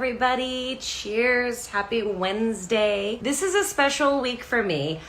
everybody. Cheers. Happy Wednesday. This is a special week for me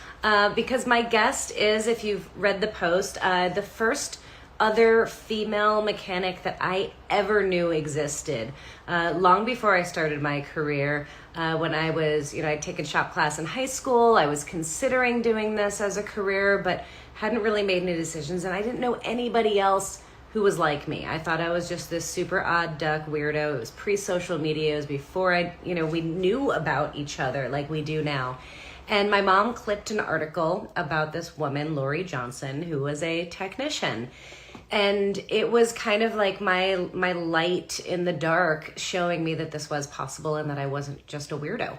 because my guest is, if you've read the post, the first other female mechanic that I ever knew existed. Long before I started my career, when I was, I'd taken shop class in high school. I was considering doing this as a career, but hadn't really made any decisions, and I didn't know anybody else who was like me. I thought I was just this super odd duck weirdo. It was pre-social media. It was before we knew about each other like we do now. And my mom clipped an article about this woman, Lori Johnson, who was a technician. And it was kind of like my light in the dark showing me that this was possible and that I wasn't just a weirdo.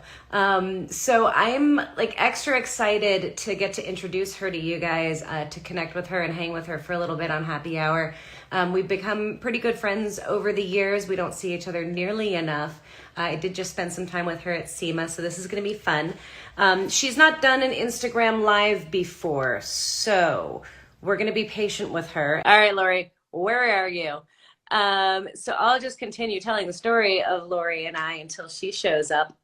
So I'm like extra excited to get to introduce her to you guys, to connect with her and hang with her for a little bit on happy hour. We've become pretty good friends over the years. We don't see each other nearly enough. I did just spend some time with her at SEMA, so this is going to be fun. She's not done an Instagram live before, so we're going to be patient with her. All right, Lori, where are you? So I'll just continue telling the story of Lori and I until she shows up.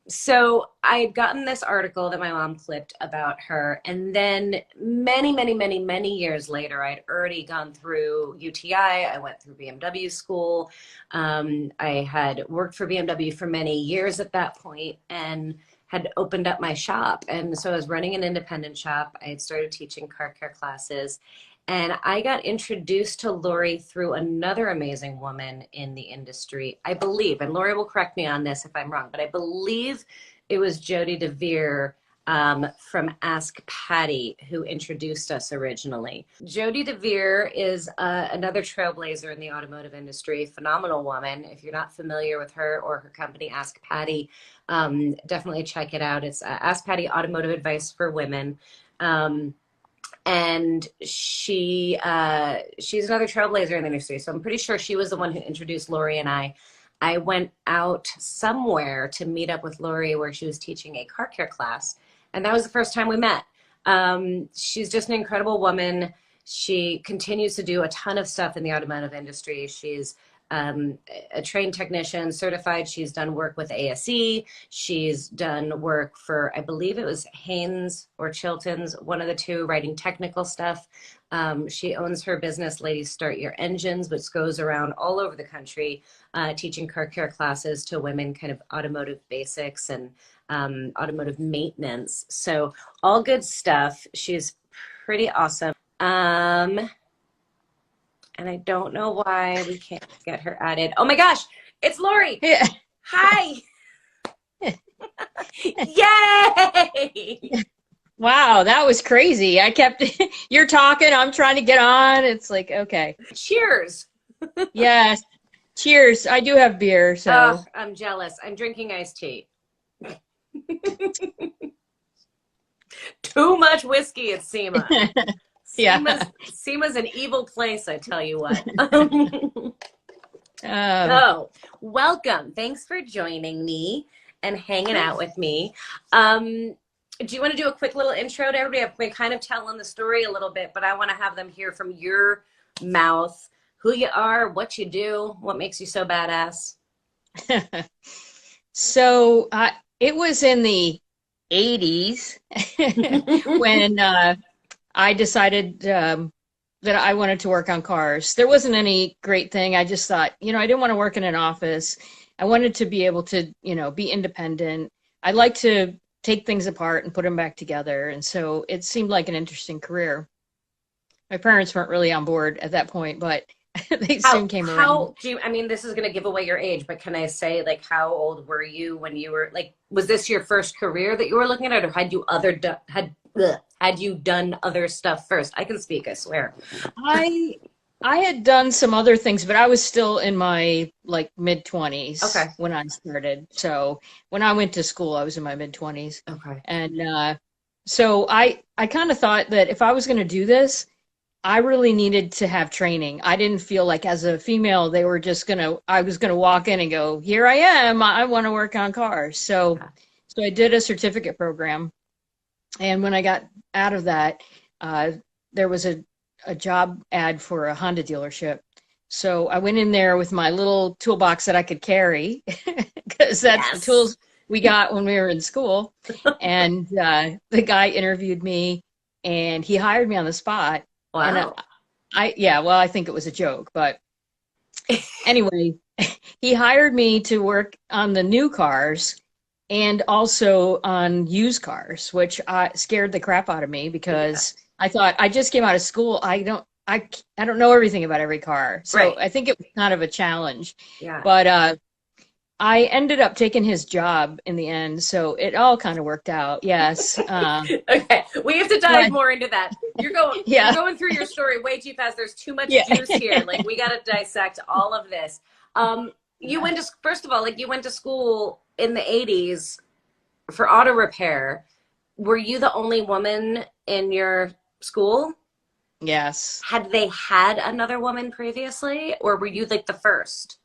So I had gotten this article that my mom clipped about her, and then many years later, I'd already gone through UTI. I went through BMW school. I had worked for BMW for many years at that point and had opened up my shop. And so I was running an independent shop. I had started teaching car care classes, and I got introduced to Lori through another amazing woman in the industry, I believe, and Lori will correct me on this if I'm wrong, but I believe it was Jody DeVere from Ask Patty who introduced us originally. Jody DeVere is another trailblazer in the automotive industry, phenomenal woman. If you're not familiar with her or her company, Ask Patty, definitely check it out. It's Ask Patty Automotive Advice for Women. And she's another trailblazer in the industry. So I'm pretty sure she was the one who introduced Lori and I. I went out somewhere to meet up with Lori where she was teaching a car care class. And that was the first time we met. She's just an incredible woman. She continues to do a ton of stuff in the automotive industry. She's a trained technician, certified. She's done work with A.A.S. She's done work for, I believe it was Haynes or Chilton's, one of the two, writing technical stuff. She owns her business, Ladies Start Your Engines, which goes around all over the country, teaching car care classes to women, kind of automotive basics and automotive maintenance. So all good stuff. She's pretty awesome. And I don't know why we can't get her added. Oh my gosh, it's Lori. Yeah. Hi. Yay. Wow, that was crazy. You're talking, I'm trying to get on. It's like, okay. Cheers. Yes. Cheers. I do have beer, so. Oh, I'm jealous. I'm drinking iced tea. Too much whiskey at SEMA. Yeah. SEMA's an evil place, I tell you what. So, welcome. Thanks for joining me and hanging out with me. Do you want to do a quick little intro to everybody? I've been kind of telling the story a little bit, but I want to have them hear from your mouth who you are, what you do, what makes you so badass. So it was in the 80s when I decided that I wanted to work on cars. There wasn't any great thing. I just thought, I didn't want to work in an office. I wanted to be able to, be independent. I like to take things apart and put them back together. And so it seemed like an interesting career. My parents weren't really on board at that point, but they soon came around. This is going to give away your age, but can I say, like, how old were you when you were, like, was this your first career that you were looking at, or had you done other stuff first? I can speak, I swear. I had done some other things, but I was still in my mid-20s when I started. So when I went to school, I was in my mid-20s. Okay. And so I kind of thought that if I was going to do this, I really needed to have training. I didn't feel like as a female, I was going to walk in and go, here I am, I want to work on cars. So I did a certificate program. And when I got out of that, there was a job ad for a Honda dealership. So I went in there with my little toolbox that I could carry because that's the Yes. tools we got when we were in school. And the guy interviewed me and he hired me on the spot. And Wow. yeah, well, I think it was a joke, but anyway, he hired me to work on the new cars and also on used cars, which scared the crap out of me Yeah. because I thought I just came out of school. I don't know everything about every car. So Right. I think it was kind of a challenge. Yeah. But I ended up taking his job in the end, so it all kind of worked out. Yes. Okay, we have to dive But more into that. You're yeah. going through your story way too fast. There's too much Yeah. juice here. Like we got to dissect all of this. You went to first of all, like you went to school in the '80s for auto repair. Were you the only woman in your school? Yes. Had they had another woman previously, or were you like the first?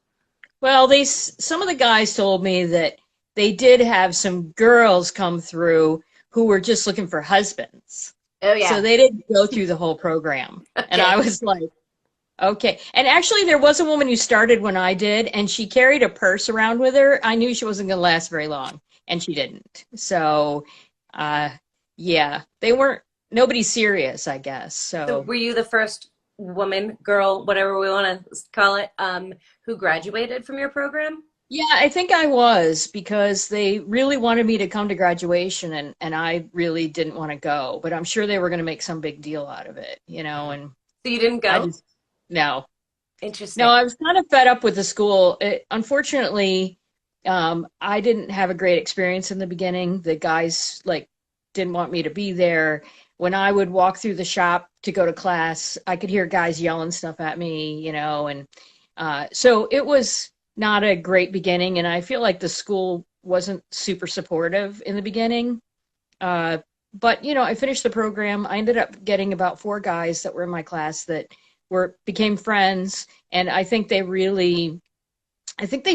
Well, some of the guys told me that they did have some girls come through who were just looking for husbands. Oh So yeah. they didn't go through the whole program. And I Okay. was like, okay. And actually, there was a woman who started when I did, and she carried a purse around with her. I knew she wasn't going to last very long, and she didn't. So, uh, yeah, they weren't, nobody serious, I guess. So So, were you the first woman, girl, whatever we want to call it, who graduated from your program? yeah, I think I was because they really wanted me to come to graduation, and I really didn't want to go, but I'm sure they were going to make some big deal out of it, and So you didn't I go? just, no. No, Interesting. I was kind of fed up with the school. Unfortunately, I didn't have a great experience in the beginning. The guys like didn't want me to be there. When I would walk through the shop to go to class, I could hear guys yelling stuff at me, and so it was not a great beginning. And I feel like the school wasn't super supportive in the beginning. Uh, but I finished the program. I ended up getting about four guys that were in my class that were became friends, and I think they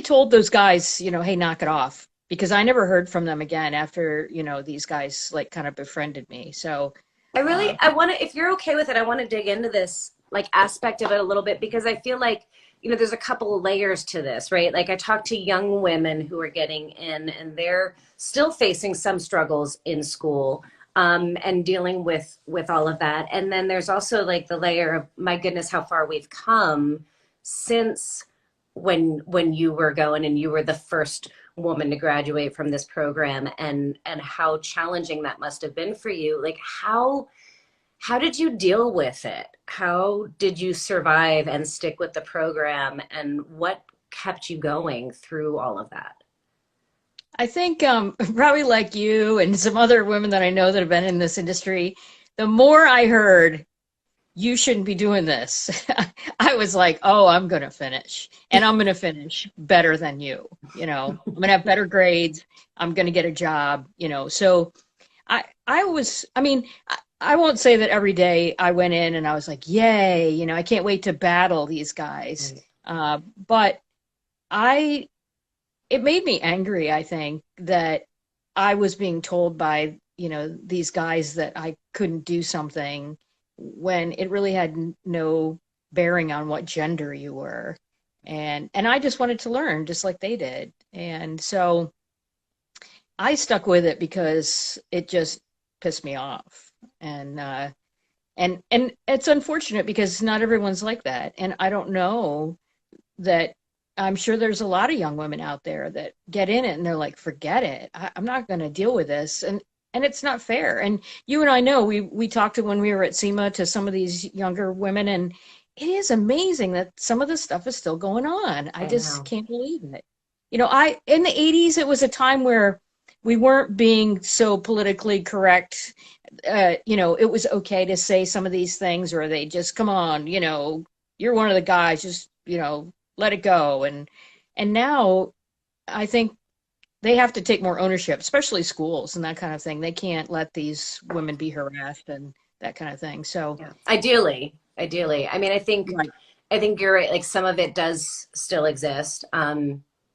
told those guys, hey, knock it off, because I never heard from them again after these guys like kind of befriended me. So, uh, I want to, if you're okay with it, I want to dig into this like aspect of it a little bit because I feel like, there's a couple of layers to this, right? Like I talk to young women who are getting in and they're still facing some struggles in school and dealing with all of that. And then there's also like the layer of my goodness, how far we've come since when you were going and you were the first woman to graduate from this program and how challenging that must have been for you. Like how did you deal with it? How did you survive and stick with the program and what kept you going through all of that? I think probably like you and some other women that I know that have been in this industry, the more I heard you shouldn't be doing this, I was like, oh, I'm going to finish. And I'm going to finish better than you. I'm going to have better grades. I'm going to get a job, So I mean, I won't say that every day I went in and I was like, yay, I can't wait to battle these guys. Right. But I, it made me angry, I think, that I was being told by, these guys that I couldn't do something when it really had no bearing on what gender you were. And I just wanted to learn just like they did. And so I stuck with it because it just pissed me off. And it's unfortunate because not everyone's like that. And I don't know that I'm sure there's a lot of young women out there that get in it and they're like, forget it. I'm not going to deal with this. And it's not fair. And you and I know we talked to when we were at SEMA to some of these younger women, and it is amazing that some of this stuff is still going on. I I just know. can't believe it. I in the 80s it was a time where we weren't being so politically correct. It was okay to say some of these things, or they just come on, you're one of the guys, just let it go. And now I think they have to take more ownership, especially schools and that kind of thing. They can't let these women be harassed and that kind of thing. So, Yeah. Ideally. I mean, right. I think you're right. Like some of it does still exist.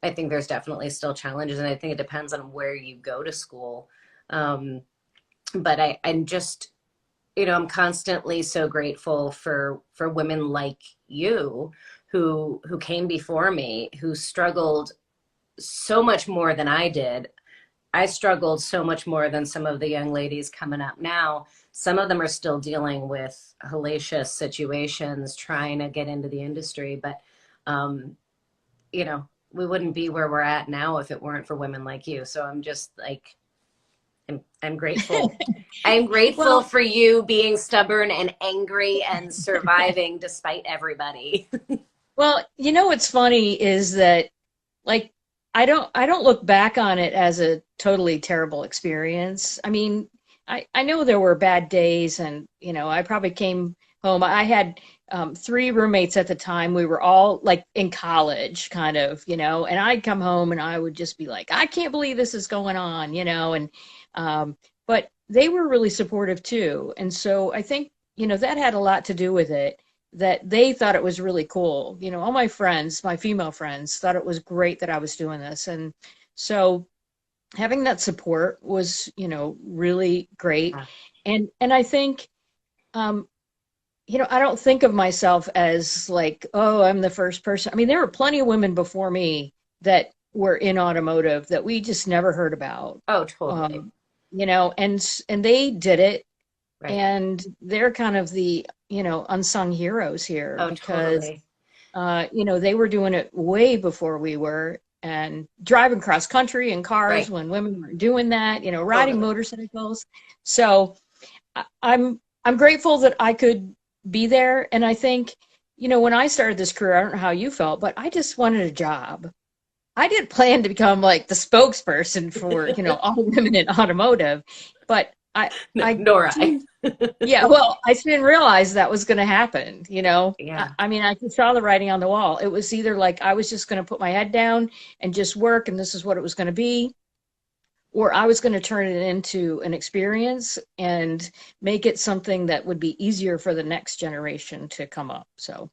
I think there's definitely still challenges, and I think it depends on where you go to school. Um, but I'm just, I'm constantly so grateful for women like you who came before me who struggled so much more than I did. I struggled so much more than some of the young ladies coming up now. Some of them are still dealing with hellacious situations trying to get into the industry, but um, you know, we wouldn't be where we're at now if it weren't for women like you. So I'm just like, I'm grateful. I'm grateful Well, for you being stubborn and angry and surviving despite everybody. what's funny is that like I don't look back on it as a totally terrible experience. I mean, I know there were bad days and I probably came home. I had three roommates at the time. We were all like in college kind of, and I'd come home and I would just be like, I can't believe this is going on, and but they were really supportive too. And so I think, that had a lot to do with it, that they thought it was really cool. All my friends, my female friends, thought it was great that I was doing this. And so having that support was, really great. And I think, um, I don't think of myself as like, oh, I'm the first person. I mean, there were plenty of women before me that were in automotive that we just never heard about. Oh, totally. Um, and they did it, Right. and they're kind of the unsung heroes here Oh, because totally. they were doing it way before we were, and driving cross country in cars Right. when women weren't doing that, riding Totally. motorcycles. So I'm grateful that I could be there. And I think, when I started this career, I don't know how you felt, but I just wanted a job. I didn't plan to become like the spokesperson for, all women in automotive, but I Nor I. soon, yeah, well, I soon realized that was going to happen, Yeah. I mean, I saw the writing on the wall. It was either like I was just going to put my head down and just work, and this is what it was going to be, or I was going to turn it into an experience and make it something that would be easier for the next generation to come up. So,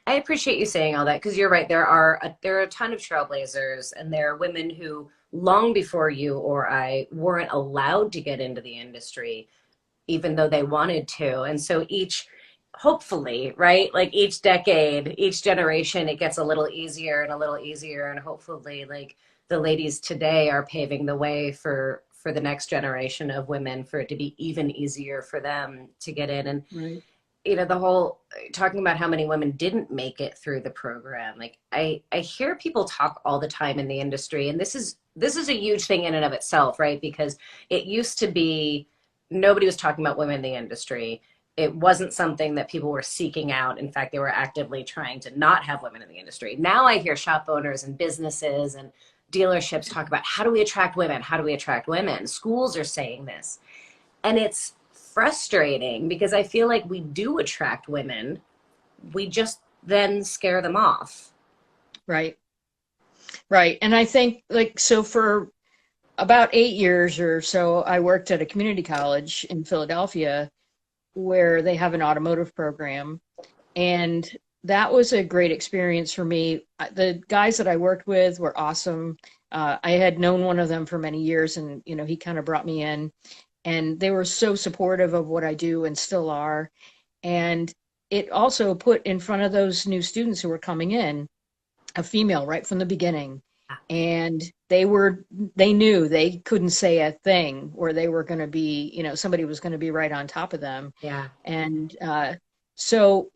I appreciate you saying all that because you're right. There are a ton of trailblazers, and there are women who long before you or I weren't allowed to get into the industry, even though they wanted to. And so hopefully, right, like each decade, each generation, it gets a little easier and a little easier, and hopefully, like the ladies today are paving the way for the next generation of women for it to be even easier for them to get in. And right. the whole talking about how many women didn't make it through the program, like I hear people talk all the time in the industry, and this is a huge thing in and of itself, right? Because it used to be nobody was talking about women in the industry. It wasn't something that people were seeking out. In fact, they were actively trying to not have women in the industry. Now I hear shop owners and businesses and dealerships talk about, how do we attract women, how do we attract women? Schools are saying this, and it's frustrating because I feel like we do attract women. We just then scare them off. Right. Right. And I think, like, so for about 8 years or so, I worked at a community college in Philadelphia where they have an automotive program. And that was a great experience for me. The guys that I worked with were awesome. I had known one of them for many years, and, he kind of brought me in, and they were so supportive of what I do and still are. And it also put in front of those new students who were coming in a female right from the beginning. And they knew they couldn't say a thing, or they were going to be, somebody was going to be right on top of them. Yeah. And so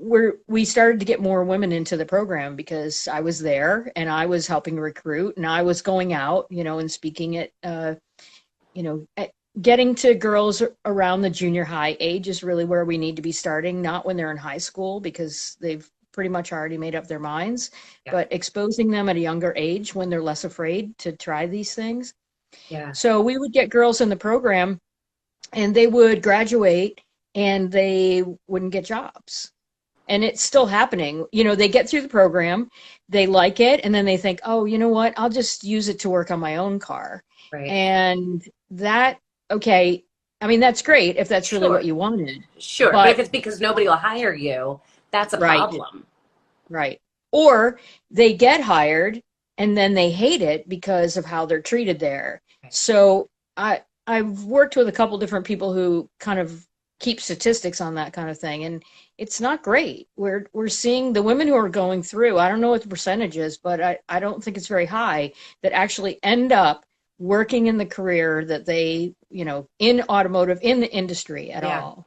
we started to get more women into the program because I was there and I was helping recruit, and I was going out, and speaking at, getting to girls around the junior high age is really where we need to be starting, not when they're in high school because they've pretty much already made up their minds, Yeah. but exposing them at a younger age when they're less afraid to try these things. Yeah. So we would get girls in the program and they would graduate and they wouldn't get jobs. And it's still happening. They get through the program, they like it, and then they think, oh, you know what? I'll just use it to work on my own car. Right. And that, okay, I mean, that's great if that's really what Sure. you wanted. Sure. But if But it's because nobody will hire you, that's a right, problem. right. Or they get hired and then they hate it because of how they're treated there. Right. So I've worked with a couple different people who kind of keep statistics on that kind of thing, and it's not great. We're seeing the women who are going through, I don't know what the percentage is, but I don't think it's very high, that actually end up working in the career that they, in automotive, in the industry at Yeah. all.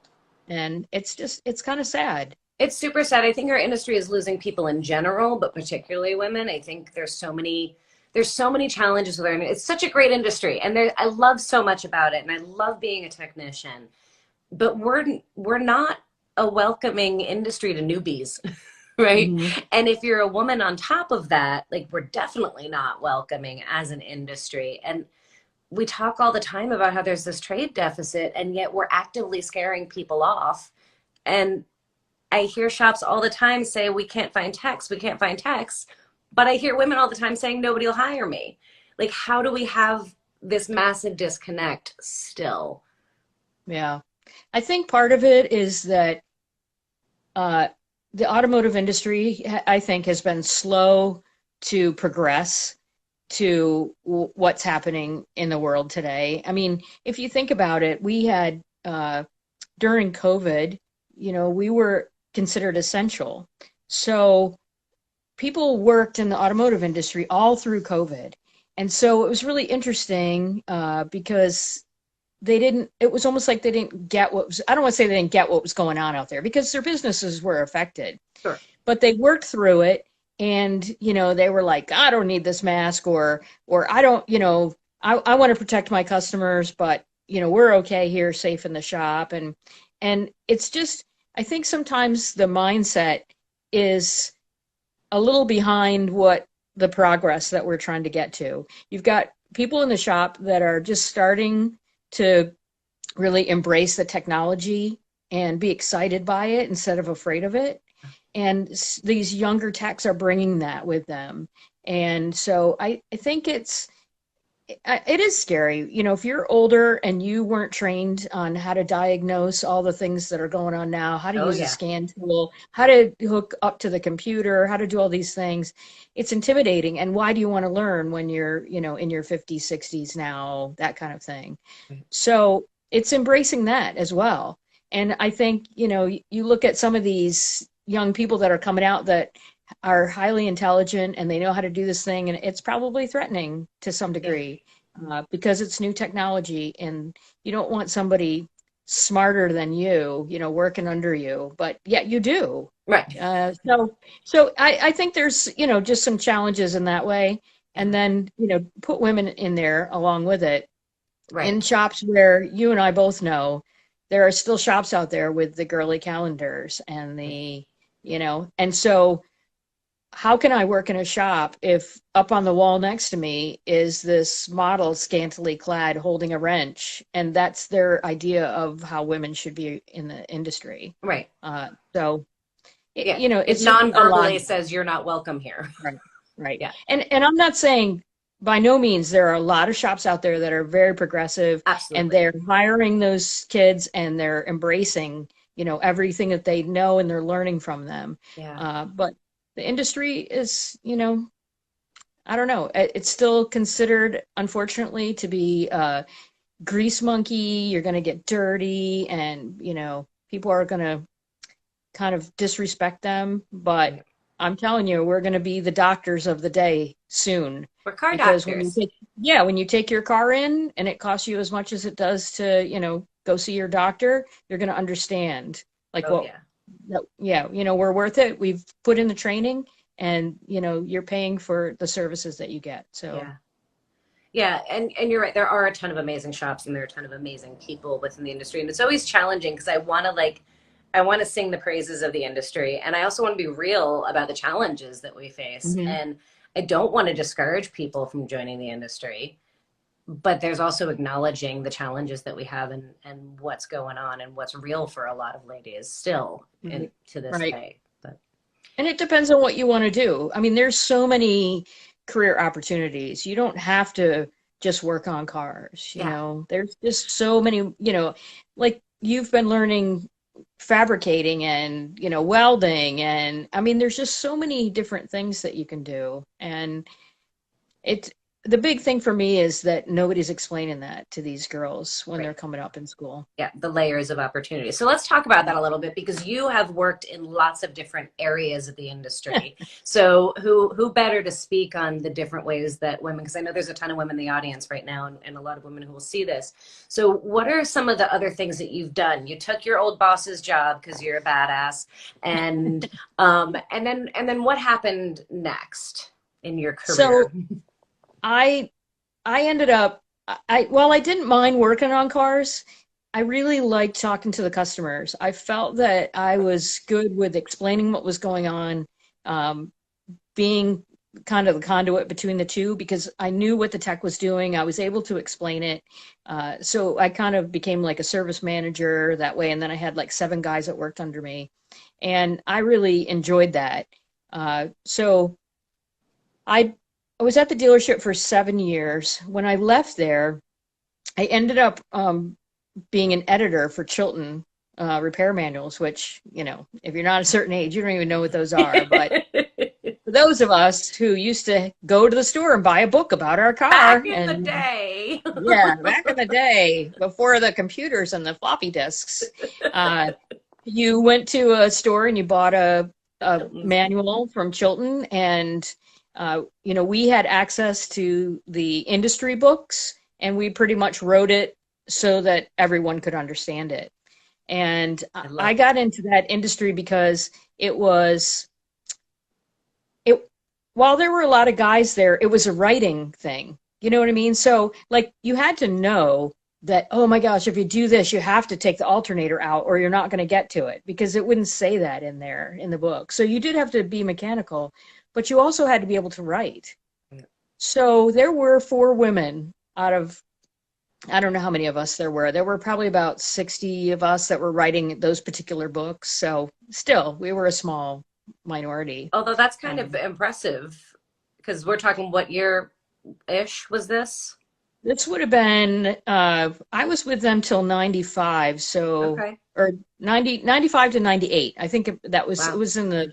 And it's kind of sad. It's super sad. I think our industry is losing people in general, but particularly women. I think there's so many challenges with learning. It's such a great industry, and I love so much about it, and I love being a technician. But we're not a welcoming industry to newbies, right? Hmm. And if you're a woman on top of that, like we're definitely not welcoming as an industry. And we talk all the time about how there's this trade deficit, and yet we're actively scaring people off. And I hear shops all the time say, we can't find techs, we can't find techs. But I hear women all the time saying, nobody will hire me. Like, how do we have this massive disconnect still? Yeah. I think part of it is that uh, the automotive industry, I think, has been slow to progress to what's happening in the world today. I mean, if you think about it, we had during COVID, we were considered essential. So people worked in the automotive industry all through COVID. And so it was really interesting because it was almost like they didn't get I don't want to say they didn't get what was going on out there, because their businesses were affected, Sure. but they worked through it. And, they were like, I don't need this mask, or I don't, I want to protect my customers, but, we're okay here, safe in the shop. And it's just, I think sometimes the mindset is a little behind what the progress that we're trying to get to. You've got people in the shop that are just starting to really embrace the technology and be excited by it instead of afraid of it. And these younger techs are bringing that with them. And so I think it is scary. If you're older and you weren't trained on how to diagnose all the things that are going on now, how to Oh, use a yeah. scan tool, how to hook up to the computer, how to do all these things, it's intimidating. And why do you want to learn when you're, in your 50s, 60s now, that kind of thing. So it's embracing that as well. And I think, you look at some of these young people that are coming out that are highly intelligent and they know how to do this thing, and it's probably threatening to some Yeah. degree because it's new technology, and you don't want somebody smarter than you, working under you, but yet you do. Right. So I think there's, just some challenges in that way. And Yeah. then, put women in there along with it Right. in shops where you and I both know there are still shops out there with the girly calendars and and so how can I work in a shop if up on the wall next to me is this model scantily clad holding a wrench, and that's their idea of how women should be in the industry. Right. So, Yeah. It it's just a lot. non-verbally says you're not welcome here. Right, right. Yeah. And I'm not saying, by no means, there are a lot of shops out there that are very progressive and Absolutely. they're hiring those kids and they're embracing, everything that they know and they're learning from them. Yeah. But the industry is, I don't know, it's still considered, unfortunately, to be a grease monkey. You're going to get dirty, and, people are going to kind of disrespect them. But I'm telling you, we're going to be the doctors of the day soon. We're car Because doctors. when you take your car in and it costs you as much as it does to, go see your doctor, you're going to understand like Oh, yeah. yeah, we're worth it. We've put in the training, and, you're paying for the services that you get. So, Yeah. Yeah, and you're right. There are a ton of amazing shops and there are a ton of amazing people within the industry. And it's always challenging because I want to sing the praises of the industry, and I also want to be real about the challenges that we face. mhm, And I don't want to discourage people from joining the industry, but there's also acknowledging the challenges that we have and what's going on and what's real for a lot of ladies still right, to this right. day. But And it depends on what you want to do. I mean, there's so many career opportunities. You don't have to just work on cars, yeah, There's just so many, like you've been learning fabricating and, welding, and I mean, there's just so many different things that you can do. And it's the big thing for me is that nobody's explaining that to these girls when Right. they're coming up in school. Yeah, the layers of opportunity. So let's talk about that a little bit because you have worked in lots of different areas of the industry. So who better to speak on the different ways that women, because I know there's a ton of women in the audience right now and a lot of women who will see this. So what are some of the other things that you've done? You took your old boss's job because you're a badass, and then what happened next in your career? So I I ended up while I didn't mind working on cars, I really liked talking to the customers. I felt that I was good with explaining what was going on, um, being kind of the conduit between the two because I knew what the tech was doing. I was able to explain it. So I kind of became like a service manager that way. And then I had like 7 guys that worked under me. And I really enjoyed that. So I, I was at the dealership for 7 years. When I left there, I ended up being an editor for Chilton Repair Manuals, which, if you're not a certain age, you don't even know what those are. But for those of us who used to go to the store and buy a book about our car, Back in the day. yeah, back in the day before the computers and the floppy disks, you went to a store and you bought a manual from Chilton, and we had access to the industry books, and we pretty much wrote it so that everyone could understand it. And I got into that industry because it was it while there were a lot of guys there, it was a writing thing. You know what I mean? So like you had to know that, oh my gosh, if you do this, you have to take the alternator out or you're not going to get to it because it wouldn't say that in there in the book. So you did have to be mechanical, but you also had to be able to write. So there were 4 women out of, I don't know how many of us there were. There were probably about 60 of us that were writing those particular books. So still, we were a small minority. Although that's kind of impressive because we're talking what year-ish was this? This would have been, I was with them till 95, so, Okay. or 95 to 98. I think that was, Wow. it was in the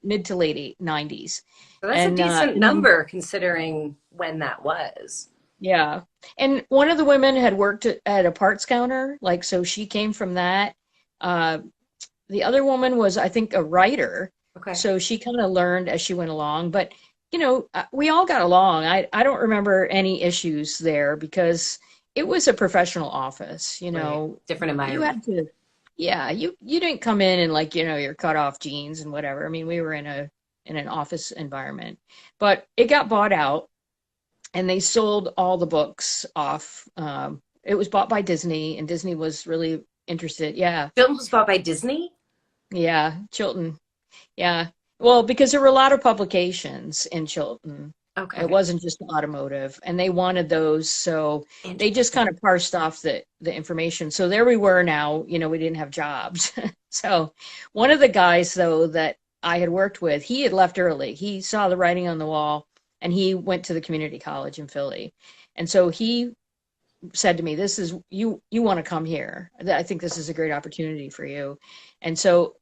mid to late 90s. So that's And, a decent number considering when that was. yeah. And one of the women had worked at a parts counter, like, so she came from that. The other woman was, I think, a writer. Okay. So she kind of learned as she went along. But, we all got along. I don't remember any issues there because it was a professional office, Right. Different You environment. had to, yeah, you didn't come in and like, your cut off jeans and whatever. I mean, we were in an office environment. But it got bought out and they sold all the books off. It was bought by Disney, and Disney was really interested. Yeah, Film was bought by Disney? yeah, Chilton. Yeah. Well, because there were a lot of publications in Chilton. Okay. It wasn't just automotive, and they wanted those, so they just kind of parsed off the information. So there we were now, we didn't have jobs. So one of the guys, though, that I had worked with, he had left early. He saw the writing on the wall, and he went to the community college in Philly. And so he said to me, this is, you want to come here. I think this is a great opportunity for you. And so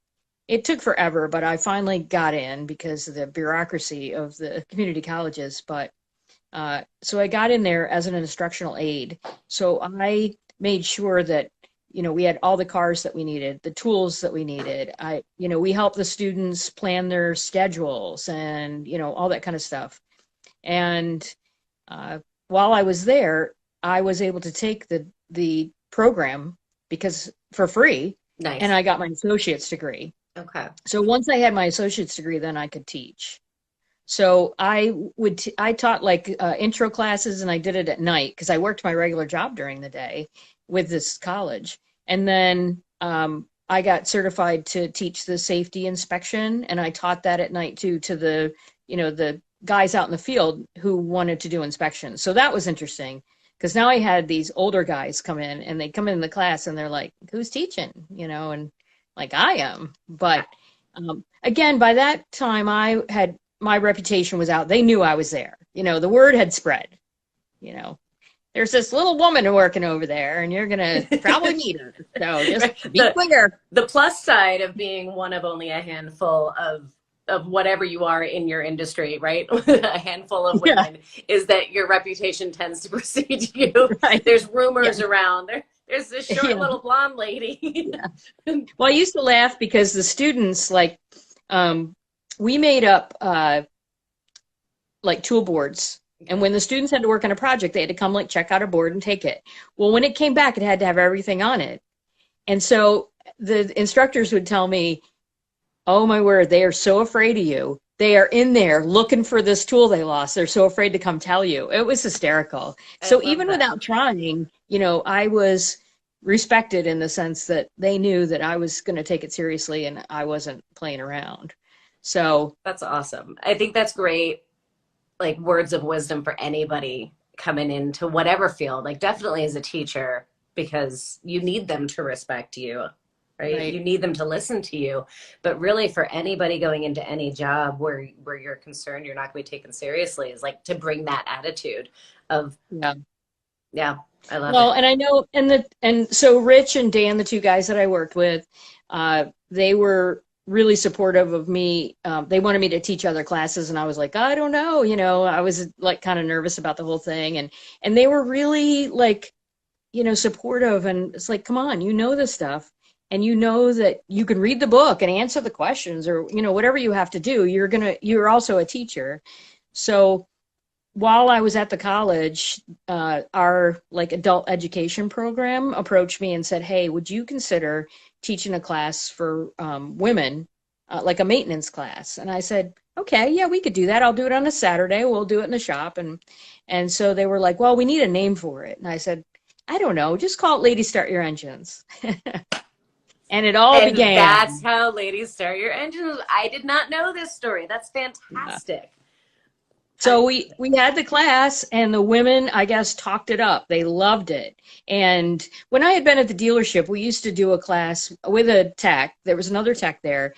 it took forever, but I finally got in because of the bureaucracy of the community colleges. But so I got in there as an instructional aide. So I made sure that, we had all the cars that we needed, the tools that we needed. We helped the students plan their schedules and, all that kind of stuff. And while I was there, I was able to take the program because for free. Nice. And I got my associate's degree. Okay. So once I had my associate's degree, then I could teach. So I taught like intro classes, and I did it at night because I worked my regular job during the day with this college. And then I got certified to teach the safety inspection, and I taught that at night too to the guys out in the field who wanted to do inspections. So that was interesting because now I had these older guys come in, and they come in the class and they're like, who's teaching? And like I am. But again, by that time my reputation was out. They knew I was there. The word had spread. There's this little woman working over there, and you're going to probably meet her. So just be clear. The plus side of being one of only a handful of of whatever you are in your industry, right? A handful of Yeah, women, is that your reputation tends to precede you. right. There's Yeah, rumors around. There's this short yeah, little blonde lady. yeah. Well, I used to laugh because the students um, we made up tool boards. And when the students had to work on a project, they had to come check out a board and take it. Well, when it came back, it had to have everything on it. And so the instructors would tell me, oh my word, they are so afraid of you. They are in there looking for this tool they lost. They're so afraid to come tell you. It was hysterical. I So love even that. without trying, I was respected in the sense that they knew that I was going to take it seriously and I wasn't playing around. So, That's awesome. I think that's great, like words of wisdom for anybody coming into whatever field, like definitely as a teacher, because you need them to respect you, right? right. You need them to listen to you. But really for anybody going into any job where you're concerned you're not going to be taken seriously, is like to bring that attitude of, Yeah. yeah, I love Well, it. and I know, and so Rich and Dan, the two guys that I worked with, they were really supportive of me. They wanted me to teach other classes, and I was like, I don't know, I was kind of nervous about the whole thing, and they were really supportive, and it's like, come on, this stuff, and that you can read the book and answer the questions, or whatever you have to do. You're also a teacher, so while I was at the college, our adult education program approached me and said, "Hey, would you consider teaching a class for women, like a maintenance class?" And I said, "Okay, yeah, we could do that. I'll do it on a Saturday. We'll do it in the shop." And so they were like, "Well, we need a name for it." And I said, "I don't know. Just call it Ladies Start Your Engines." And it all And that's began. how Ladies Start Your Engines. I did not know this story. That's fantastic. So we had the class, and the women, I guess, talked it up. They loved it. And when I had been at the dealership, we used to do a class with a tech. There was another tech there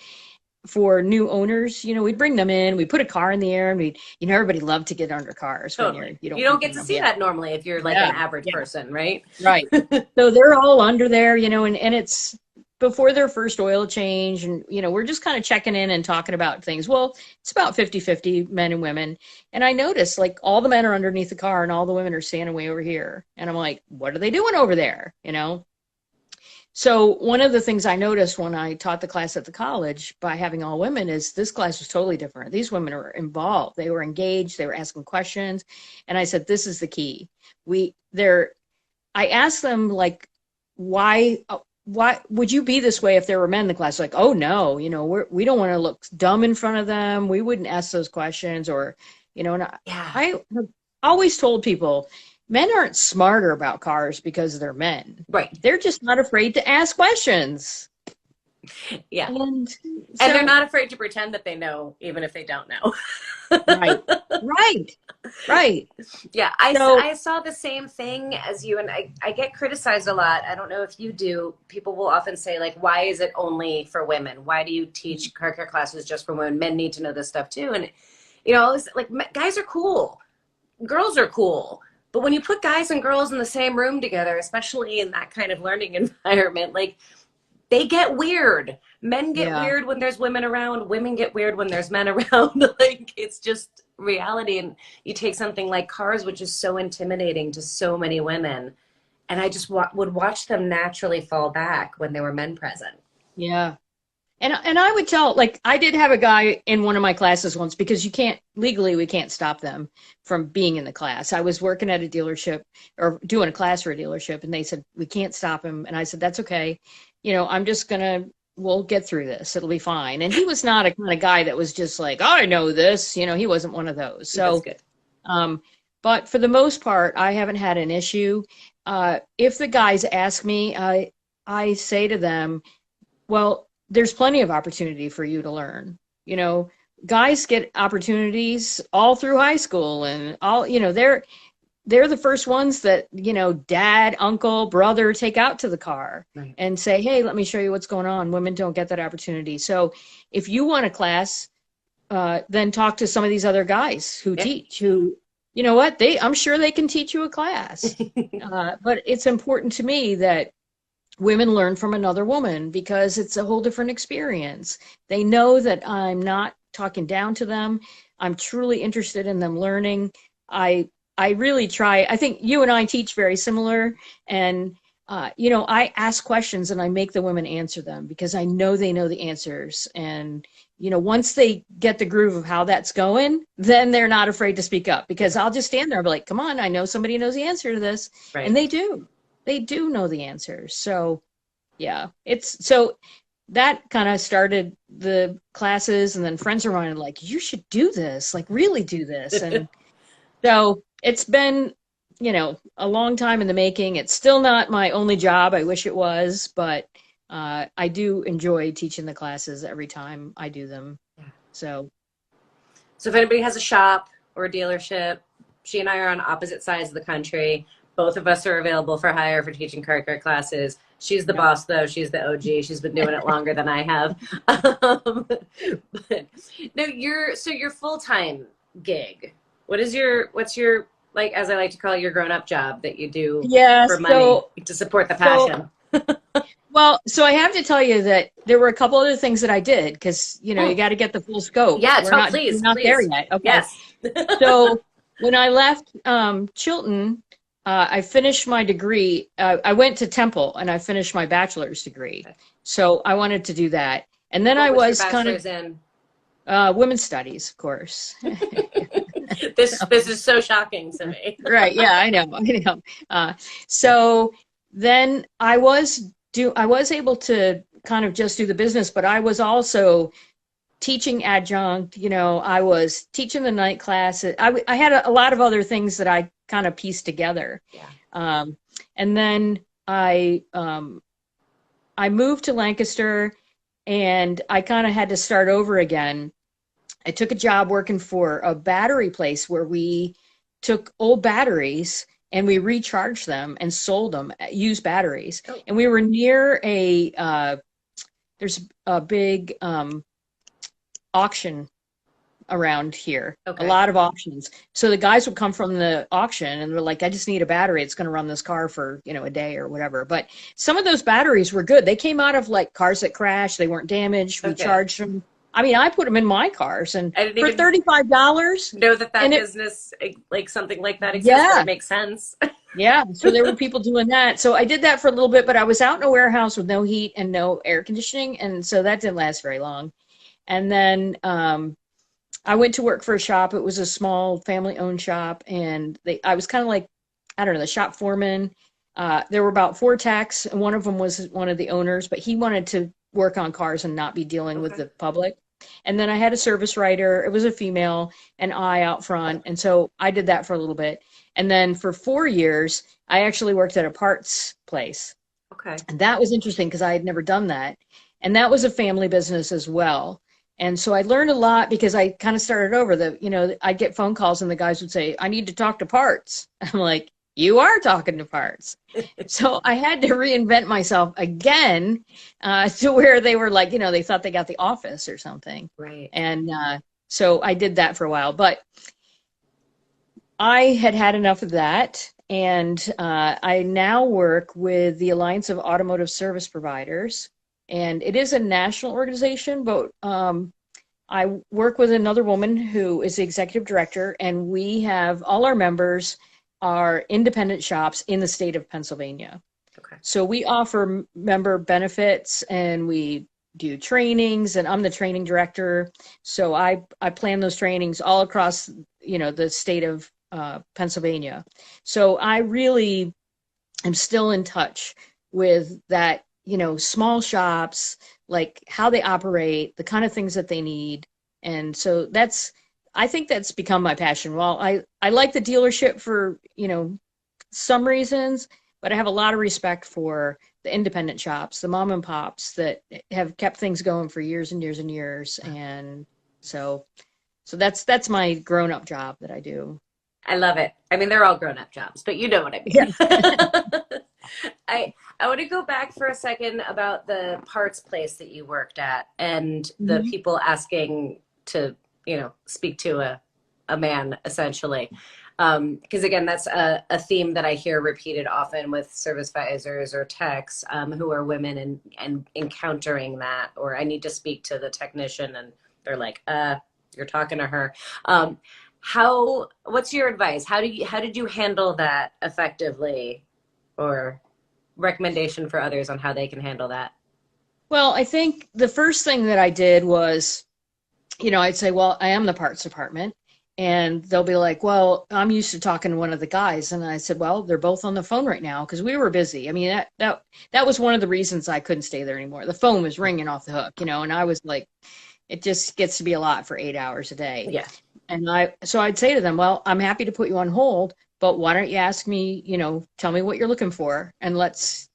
for new owners. We'd bring them in, we put a car in the air, and everybody loved to get under cars when Totally. you You don't don't own get to them see yet. that normally if you're like an Yeah, average yeah, person, right? right. So they're all under there, and it's before their first oil change, and we're just kind of checking in and talking about things. Well, it's about 50-50 men and women, and I noticed all the men are underneath the car and all the women are standing way over here, and I'm like, what are they doing over there? So one of the things I noticed when I taught the class at the college by having all women is this class was totally different. These women were involved, they were engaged, they were asking questions, and I said, this is the key. I asked them why would you be this way if there were men in the class? Like, oh no, we don't want to look dumb in front of them. We wouldn't ask those questions, or and Yeah. I have always told people men aren't smarter about cars because they're men. Right. They're just not afraid to ask questions. Yeah. And And they're so, not afraid to pretend that they know, even if they don't know. right, right, right. Yeah, So, I saw the same thing as you, and I get criticized a lot. I don't know if you do. People will often say, like, why is it only for women? Why do you teach car care classes just for women? Men need to know this stuff too. And, it's like guys are cool, girls are cool. But when you put guys and girls in the same room together, especially in that kind of learning environment, like they get weird. Men get yeah. weird when there's women around. Women get weird when there's men around. Like it's just reality. And you take something like cars, which is so intimidating to so many women, and I just would watch them naturally fall back when there were men present. Yeah. And I would tell, I did have a guy in one of my classes once, because legally, we can't stop them from being in the class. I was working at a dealership or doing a class for a dealership, and they said, we can't stop him. And I said, that's okay. We'll get through this. It'll be fine. And he was not a kind of guy that was just like, oh, I know this. He wasn't one of those. That's So, good. but for the most part, I haven't had an issue. If the guys ask me, I say to them, well, there's plenty of opportunity for you to learn. Guys get opportunities all through high school, and all, they're the first ones that, dad, uncle, brother take out to the car, Right. and say, hey, let me show you what's going on. Women don't get that opportunity. So if you want a class, then talk to some of these other guys who Yeah. teach, who, I'm sure they can teach you a class. But it's important to me that women learn from another woman, because it's a whole different experience. They know that I'm not talking down to them. I'm truly interested in them learning. I really try. I think you and I teach very similar, and you know, I ask questions and I make the women answer them because I know they know the answers. And you know, once they get the groove of how that's going, then they're not afraid to speak up, because I'll just stand there and be like, come on, I know somebody knows the answer to this. Right. And they do. They do know the answers. So yeah, it's so that kind of started the classes, and then friends are running like, you should do this, like really do this. And so it's been, you know, a long time in the making. It's still not my only job. I wish it was, but I do enjoy teaching the classes every time I do them. So if anybody has a shop or a dealership, she and I are on opposite sides of the country. Both of us are available for hire for teaching car care classes. She's the boss, though. She's the OG. She's been doing it longer than I have. But no, your full-time gig. What's your, like, as I like to call it, your grown-up job that you do for money to support the passion? Well, so I have to tell you that there were a couple other things that I did, because, you know, you got to get the full scope. Yeah, we're not there yet. Okay. Yes. So when I left Chilton, I finished my degree. I went to Temple and I finished my bachelor's degree. Okay. So I wanted to do that. And then What I was your kind bachelor's of in? Women's studies, of course. This is so shocking to me. Right. Yeah, I know. So then I was able to kind of just do the business, but I was also teaching adjunct. You know, I was teaching the night class. I had a lot of other things that I kind of pieced together. Yeah. And then I moved to Lancaster, and I kind of had to start over again. I took a job working for a battery place where we took old batteries and we recharged them and sold them, used batteries. Oh. And we were near there's a big auction around here. Okay. A lot of auctions. So the guys would come from the auction and they're like, I just need a battery. It's going to run this car for, you know, a day or whatever. But some of those batteries were good. They came out of like cars that crashed. They weren't damaged. We charged them. I mean, I put them in my cars, and for $35. Know that business, like something like that exists. Yeah. It makes sense. Yeah. So there were people doing that. So I did that for a little bit, but I was out in a warehouse with no heat and no air conditioning. And so that didn't last very long. And then I went to work for a shop. It was a small family-owned shop, and I was kind of like, I don't know, the shop foreman. There were about 4 techs, and one of them was one of the owners, but he wanted to work on cars and not be dealing with the public. And then I had a service writer. It was a female, and I out front. And so I did that for a little bit. And then for 4 years, I actually worked at a parts place. Okay. And that was interesting because I had never done that. And that was a family business as well. And so I learned a lot because I kind of started over. I'd get phone calls and the guys would say, I need to talk to parts. I'm like, you are talking to parts. So I had to reinvent myself again to where they were like, you know, they thought they got the office or something. Right. And so I did that for a while. But I had enough of that. And I now work with the Alliance of Automotive Service Providers. And it is a national organization, but I work with another woman who is the executive director, and we have all our members are independent shops in the state of Pennsylvania. Okay. So we offer member benefits and we do trainings, and I'm the training director. So I plan those trainings all across, you know, the state of Pennsylvania. So I really am still in touch with that, you know, small shops, like how they operate, the kind of things that they need. And so I think that's become my passion. Well, I like the dealership for, you know, some reasons, but I have a lot of respect for the independent shops, the mom and pops that have kept things going for years and years and years. And so that's my grown-up job that I do. I love it. I mean, they're all grown-up jobs, but you know what I mean. Yeah. I want to go back for a second about the parts place that you worked at and the people asking to, you know, speak to a man, essentially. Because again, that's a theme that I hear repeated often with service advisors or techs who are women and encountering that, or I need to speak to the technician and they're like, you're talking to her. What's your advice? How did you handle that effectively, or recommendation for others on how they can handle that? Well, I think the first thing that I did was, I'd say, well, I am the parts department. And they'll be like, well, I'm used to talking to one of the guys. And I said, well, they're both on the phone right now because we were busy. I mean, that was one of the reasons I couldn't stay there anymore. The phone was ringing off the hook, and I was like, it just gets to be a lot for 8 hours a day. Yeah. And so I'd say to them, well, I'm happy to put you on hold, but why don't you ask me, tell me what you're looking for and let's,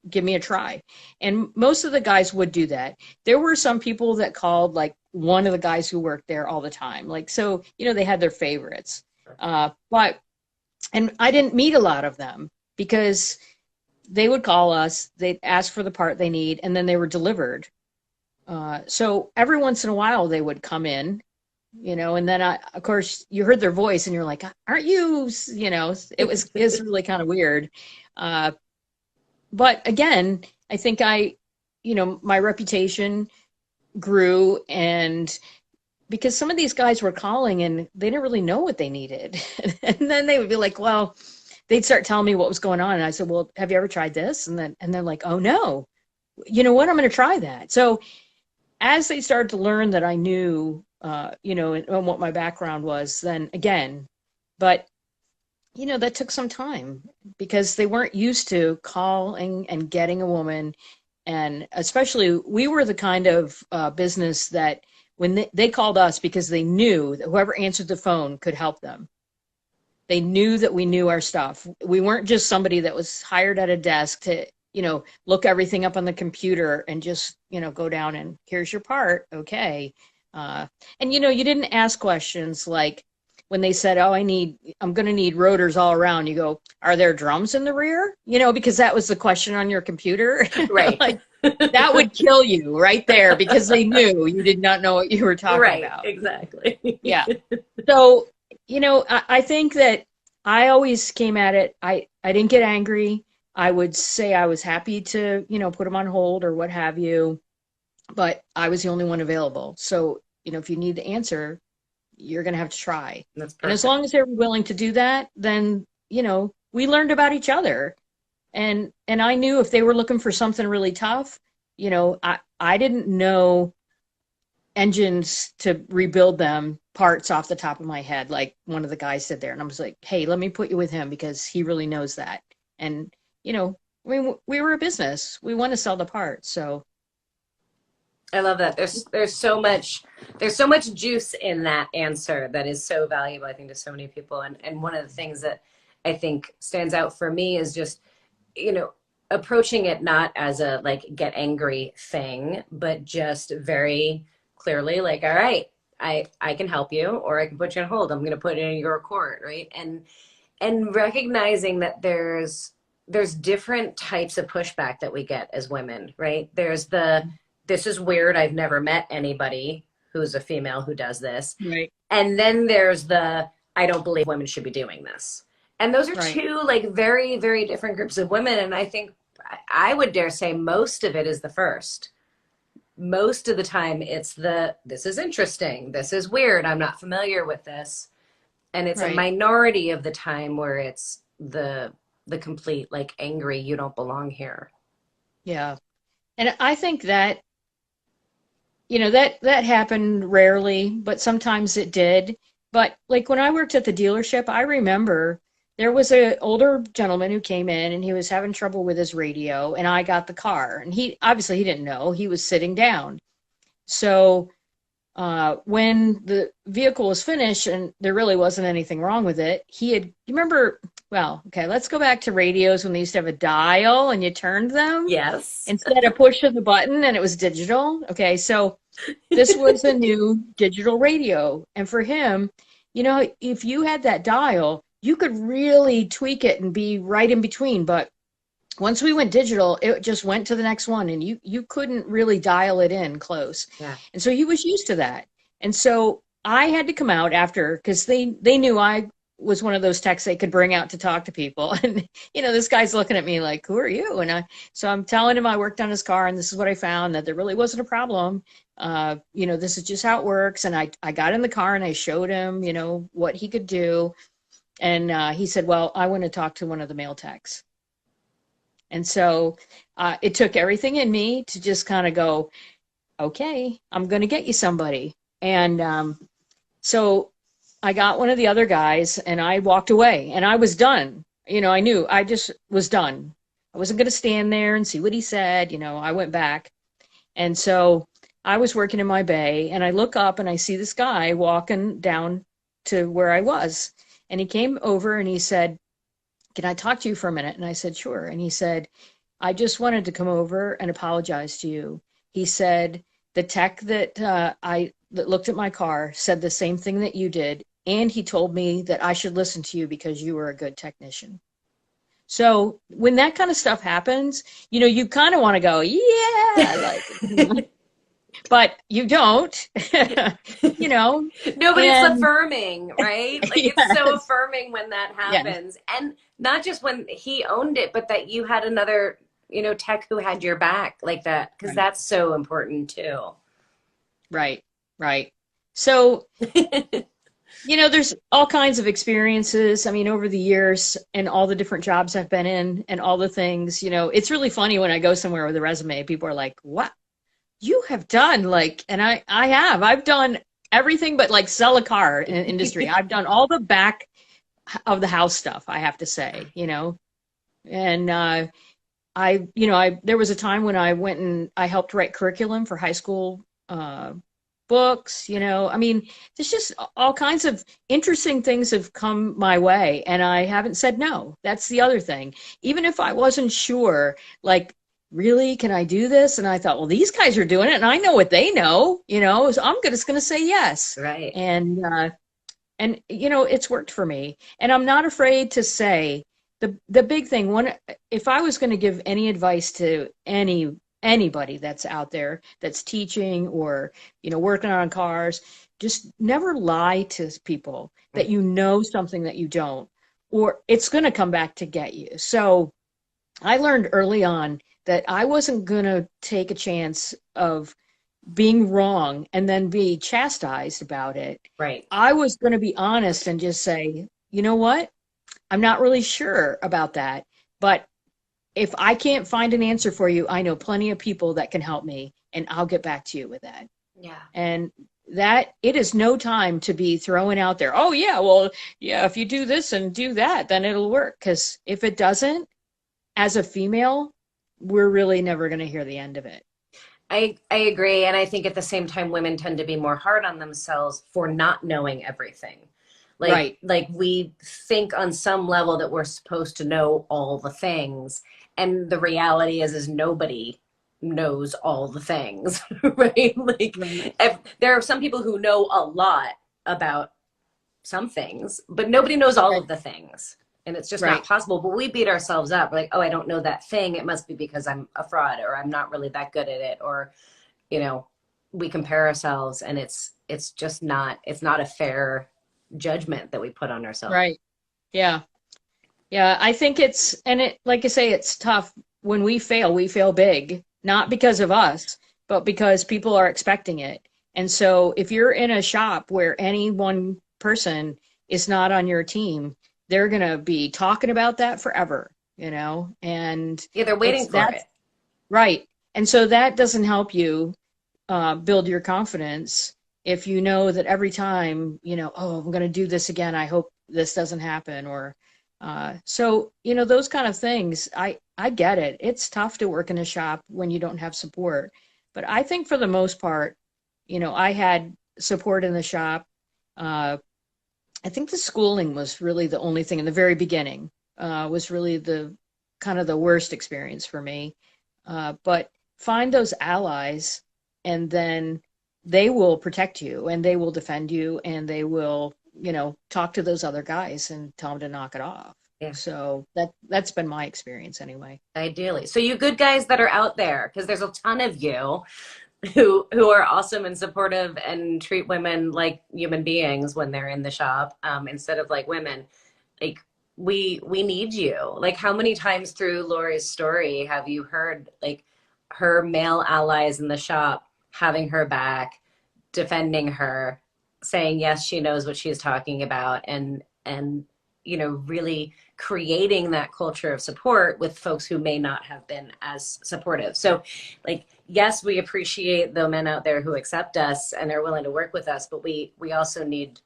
give me a try. And most of the guys would do that. There were some people that called like one of the guys who worked there all the time. Like, so, they had their favorites. And I didn't meet a lot of them because they would call us, they'd ask for the part they need, and then they were delivered. So every once in a while they would come in, and then of course you heard their voice and you're like, aren't you, it was really kind of weird. But again, I think my reputation grew, and because some of these guys were calling and they didn't really know what they needed. And then they would be like, well, they'd start telling me what was going on. And I said, well, have you ever tried this? And they're like, oh no, you know what? I'm going to try that. So as they started to learn that I knew, and what my background was, then again, but that took some time because they weren't used to calling and getting a woman. And especially we were the kind of business that when they called us because they knew that whoever answered the phone could help them. They knew that we knew our stuff. We weren't just somebody that was hired at a desk to, look everything up on the computer and just, go down and here's your part. Okay. And, you didn't ask questions like, when they said, oh, I'm going to need rotors all around, you go, are there drums in the rear? Because that was the question on your computer. Right. Like, that would kill you right there because they knew you did not know what you were talking about. Exactly. Yeah. So, I think that I always came at it. I didn't get angry. I would say I was happy to, put them on hold or what have you, but I was the only one available. So, if you need to answer, you're going to have to try. That's perfect. And as long as they were willing to do that, then, we learned about each other. And I knew if they were looking for something really tough, I didn't know engines to rebuild them parts off the top of my head, like one of the guys said there. And I was like, hey, let me put you with him because he really knows that. And, we were a business. We want to sell the parts. So I love that. There's so much juice in that answer that is so valuable, I think, to so many people. And one of the things that I think stands out for me is just, approaching it not as a like get angry thing, but just very clearly like, all right, I can help you, or I can put you on hold. I'm going to put it in your court, right? And recognizing that there's different types of pushback that we get as women, right? There's this is weird. I've never met anybody who's a female who does this. right. And then there's I don't believe women should be doing this. And those are Right. two like very, very different groups of women. And I think I would dare say most of it is the first. Most of the time it's this is interesting. This is weird. I'm not familiar with this. And it's Right. a minority of the time where it's the complete like angry, you don't belong here. Yeah. And I think that, that happened rarely, but sometimes it did. But like when I worked at the dealership, I remember there was an older gentleman who came in and he was having trouble with his radio, and I got the car, and he didn't know, he was sitting down. So when the vehicle was finished and there really wasn't anything wrong with it, you remember, well, okay, let's go back to radios when they used to have a dial and you turned them. Yes. Instead of pushing the button and it was digital. Okay, so this was a new digital radio. And for him, if you had that dial, you could really tweak it and be right in between. But once we went digital, it just went to the next one, and you couldn't really dial it in close. Yeah. And so he was used to that. And so I had to come out after, because they knew I was one of those techs they could bring out to talk to people. And, this guy's looking at me like, who are you? So I'm telling him I worked on his car and this is what I found, that there really wasn't a problem. This is just how it works. And I got in the car and I showed him, what he could do. And he said, well, I want to talk to one of the male techs. And so it took everything in me to just kind of go, okay, I'm going to get you somebody. And so I got one of the other guys and I walked away and I was done. I knew I just was done. I wasn't going to stand there and see what he said. I went back. And so I was working in my bay and I look up and I see this guy walking down to where I was. And he came over and he said, can I talk to you for a minute? And I said, sure. And he said, I just wanted to come over and apologize to you. He said, the tech that looked at my car said the same thing that you did. And he told me that I should listen to you because you were a good technician. So when that kind of stuff happens, you kind of want to go, yeah, but you don't, No, but it's affirming, right? Like Yes. it's so affirming when that happens. Yes. And not just when he owned it, but that you had another, tech who had your back like that, because that's so important too. Right. So, there's all kinds of experiences. I mean, over the years and all the different jobs I've been in and all the things, it's really funny when I go somewhere with a resume, people are like, what? You have done I've done everything but like sell a car in industry. I've done all the back of the house stuff, I have to say, and there was a time when I went and I helped write curriculum for high school books, I mean, there's just all kinds of interesting things have come my way and I haven't said no. That's the other thing. Even if I wasn't sure, like, really, can I do this? And I thought, well, these guys are doing it and I know what they know, so I'm just going to say yes. Right. And it's worked for me. And I'm not afraid to say the big thing, if I was going to give any advice to anybody that's out there that's teaching or, working on cars, just never lie to people that something that you don't, or it's going to come back to get you. So I learned early on that I wasn't going to take a chance of being wrong and then be chastised about it. Right. I was going to be honest and just say, you know what? I'm not really sure about that, but if I can't find an answer for you, I know plenty of people that can help me and I'll get back to you with that. Yeah. And that it is no time to be throwing out there, oh yeah, well, yeah, if you do this and do that, then it'll work. Because if it doesn't, as a female, we're really never going to hear the end of it. I agree. And I think at the same time, women tend to be more hard on themselves for not knowing everything. Like we think on some level that we're supposed to know all the things. And the reality is nobody knows all the things, right? There are some people who know a lot about some things, but nobody knows all of the things. And it's just not possible. But we beat ourselves up. We're like, oh, I don't know that thing. It must be because I'm a fraud or I'm not really that good at it. Or, we compare ourselves and it's just not, it's not a fair judgment that we put on ourselves. Right. Yeah. Yeah. I think like I say, it's tough when we fail big, not because of us, but because people are expecting it. And so if you're in a shop where any one person is not on your team, they're going to be talking about that forever, and yeah, they're waiting for it. Right. And so that doesn't help you build your confidence if you know that every time, oh, I'm going to do this again. I hope this doesn't happen. Or so, those kind of things, I get it. It's tough to work in a shop when you don't have support. But I think for the most part, I had support in the shop. I think the schooling was really the only thing in the very beginning, was really the kind of the worst experience for me. But find those allies and then they will protect you and they will defend you and they will, talk to those other guys and tell them to knock it off. Yeah. So that's been my experience anyway. Ideally. So you good guys that are out there, because there's a ton of you, who are awesome and supportive and treat women like human beings when they're in the shop, instead of like women. Like we need you. Like how many times through Lori's story have you heard like her male allies in the shop having her back, defending her, saying yes, she knows what she's talking about, and really creating that culture of support with folks who may not have been as supportive. So like yes, we appreciate the men out there who accept us and are willing to work with us, but we also need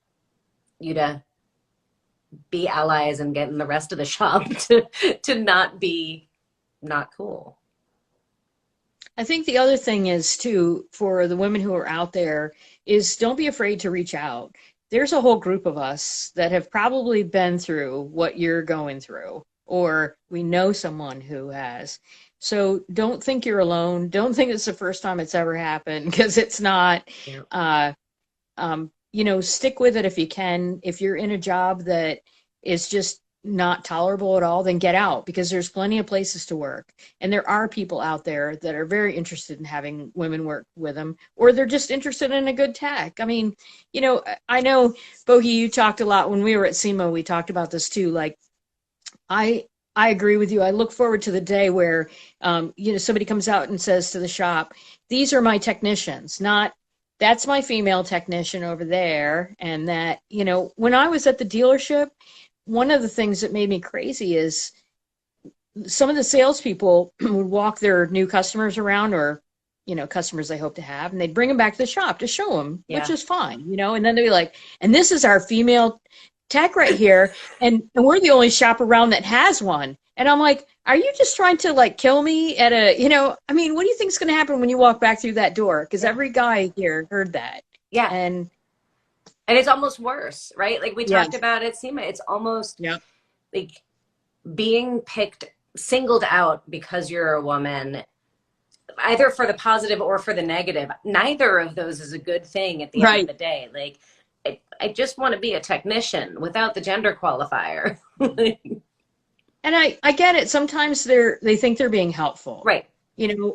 you to be allies and get in the rest of the shop to not be not cool. I think the other thing is too, for the women who are out there, is don't be afraid to reach out. There's a whole group of us that have probably been through what you're going through, or we know someone who has. So don't think you're alone. Don't think it's the first time it's ever happened, because it's not. Yeah. Stick with it if you can. If you're in a job that is just not tolerable at all, then get out, because there's plenty of places to work. And there are people out there that are very interested in having women work with them, or they're just interested in a good tech. I mean, I know, Bohi, you talked a lot when we were at SEMA, we talked about this too. Like, I agree with you. I look forward to the day where, somebody comes out and says to the shop, these are my technicians, not that's my female technician over there. And that, when I was at the dealership, one of the things that made me crazy is some of the salespeople would walk their new customers around, or, customers they hope to have, and they'd bring them back to the shop to show them, Yeah. which is fine, and then they'd be like, and this is our female tech right here, and we're the only shop around that has one. And I'm like, are you just trying to like kill me at a, I mean, what do you think is going to happen when you walk back through that door? Because every guy here heard that. Yeah. And it's almost worse, right? Like we talked about at SEMA, it's almost like being singled out because you're a woman, either for the positive or for the negative. Neither of those is a good thing at the end of the day. Like, I just want to be a technician without the gender qualifier. And I get it. Sometimes they think they're being helpful, right?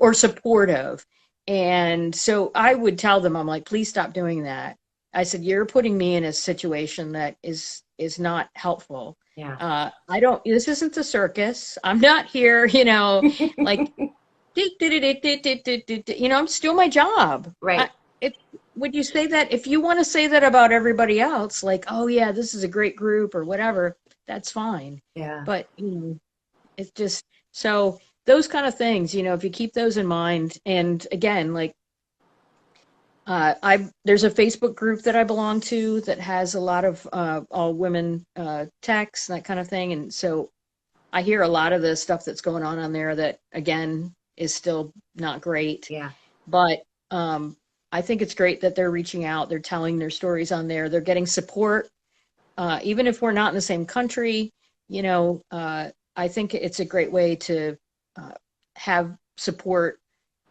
Or supportive. And so I would tell them, I'm like, please stop doing that. I said, you're putting me in a situation that is not helpful. Yeah. This isn't the circus. I'm not here, like, I'm still my job. Right. Would you say that if you want to say that about everybody else, like, oh yeah, this is a great group or whatever, that's fine. Yeah. But, it's just, so those kind of things, if you keep those in mind. And again, like, there's a Facebook group that I belong to that has a lot of all women techs and that kind of thing. And so I hear a lot of the stuff that's going on there that, again, is still not great. Yeah. But I think it's great that they're reaching out. They're telling their stories on there. They're getting support. Even if we're not in the same country, I think it's a great way to have support,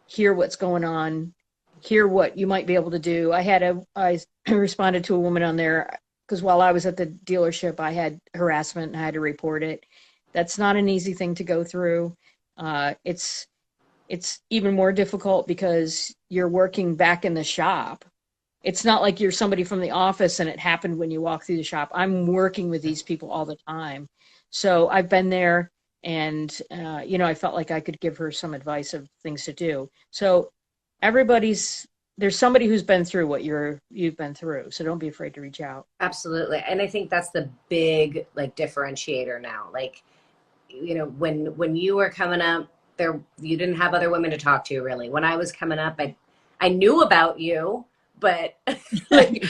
hear what's going on, hear what you might be able to do. I responded to a woman on there because while I was at the dealership, I had harassment and I had to report it. That's not an easy thing to go through. It's even more difficult because you're working back in the shop. It's not like you're somebody from the office and it happened when you walk through the shop. I'm working with these people all the time. So I've been there and, I felt like I could give her some advice of things to do. So there's somebody who's been through what you've been through. So don't be afraid to reach out. Absolutely. And I think that's the big like differentiator now. Like, when you were coming up there, you didn't have other women to talk to really. When I was coming up, I knew about you, but like,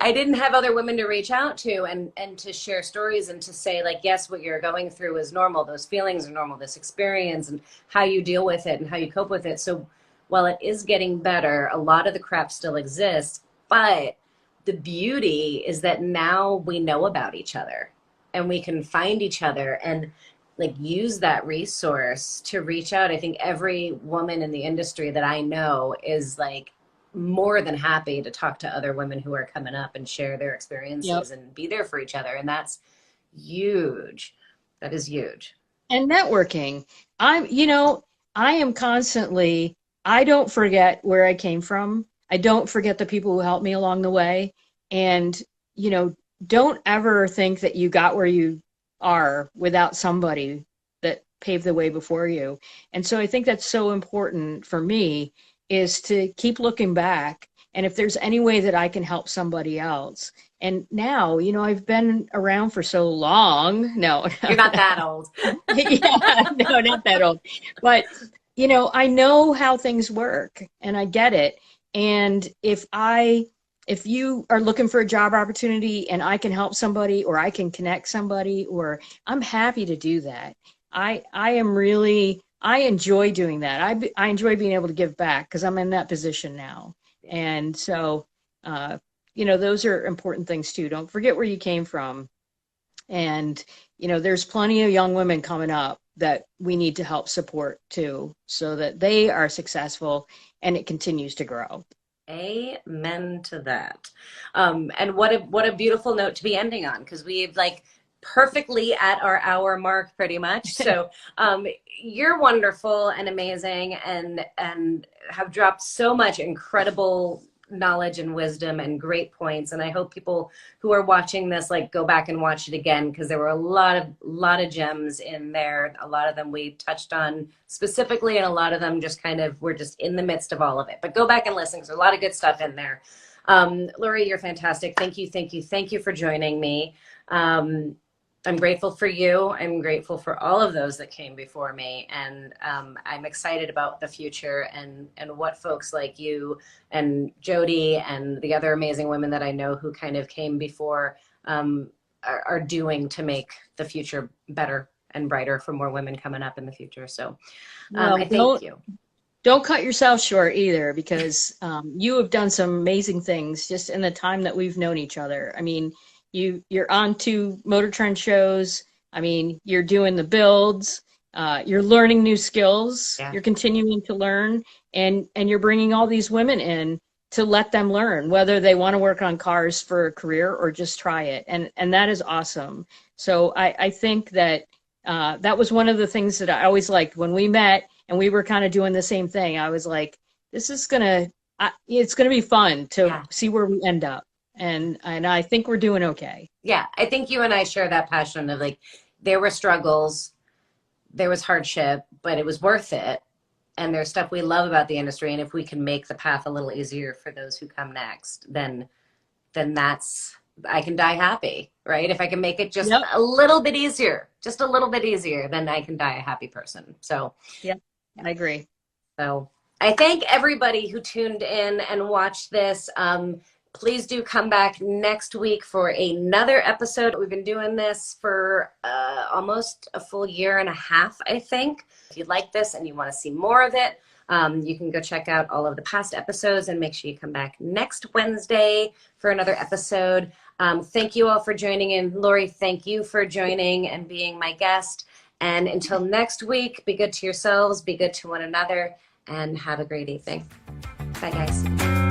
I didn't have other women to reach out to and to share stories and to say like, yes, what you're going through is normal. Those feelings are normal, this experience and how you deal with it and how you cope with it. So while it is getting better, a lot of the crap still exists, but the beauty is that now we know about each other and we can find each other and like use that resource to reach out. I think every woman in the industry that I know is like more than happy to talk to other women who are coming up and share their experiences and be there for each other. And that's huge. That is huge. And networking. I am constantly I don't forget where I came from. I don't forget the people who helped me along the way. And, you know, don't ever think that you got where you are without somebody that paved the way before you. And so I think that's so important for me is to keep looking back. And if there's any way that I can help somebody else. And now, you know, I've been around for so long. No, You're not that old. yeah, no, not that old. But, you know, I know how things work and I get it. And if you are looking for a job opportunity and I can help somebody or I can connect somebody or I'm happy to do that. I enjoy doing that. I enjoy being able to give back because I'm in that position now. And so, you know, those are important things too. Don't forget where you came from. And, you know, there's plenty of young women coming up that we need to help support too, so that they are successful and it continues to grow. Amen to that. And what a beautiful note to be ending on, because we've like perfectly at our hour mark pretty much. So you're wonderful and amazing and have dropped so much incredible knowledge and wisdom and great points. And I hope people who are watching this like go back and watch it again, because there were a lot of gems in there. A lot of them we touched on specifically, and a lot of them just kind of we're just in the midst of all of it. But go back and listen, because there's a lot of good stuff in there. Lori, you're fantastic. Thank you for joining me. I'm grateful for you. I'm grateful for all of those that came before me. And I'm excited about the future and what folks like you and Jody and the other amazing women that I know who kind of came before are doing to make the future better and brighter for more women coming up in the future. So Well, I thank you. Don't cut yourself short either, because you have done some amazing things just in the time that we've known each other. I mean, you're on 2 Motor Trend shows. I mean, you're doing the builds. You're learning new skills. Yeah. You're continuing to learn, and you're bringing all these women in to let them learn whether they want to work on cars for a career or just try it. And that is awesome. So I think that that was one of the things that I always liked when we met and we were kind of doing the same thing. I was like, it's gonna be fun to see where we end up. And I think we're doing okay. Yeah, I think you and I share that passion of like, there were struggles, there was hardship, but it was worth it. And there's stuff we love about the industry. And if we can make the path a little easier for those who come next, then that's, I can die happy, right? If I can make it just a little bit easier, then I can die a happy person. So yeah, I agree. So I thank everybody who tuned in and watched this. Please do come back next week for another episode. We've been doing this for almost a full year and a half, I think. If you like this and you want to see more of it, you can go check out all of the past episodes and make sure you come back next Wednesday for another episode. Thank you all for joining in. Lori, thank you for joining and being my guest. And until next week, be good to yourselves, be good to one another, and have a great evening. Bye, guys.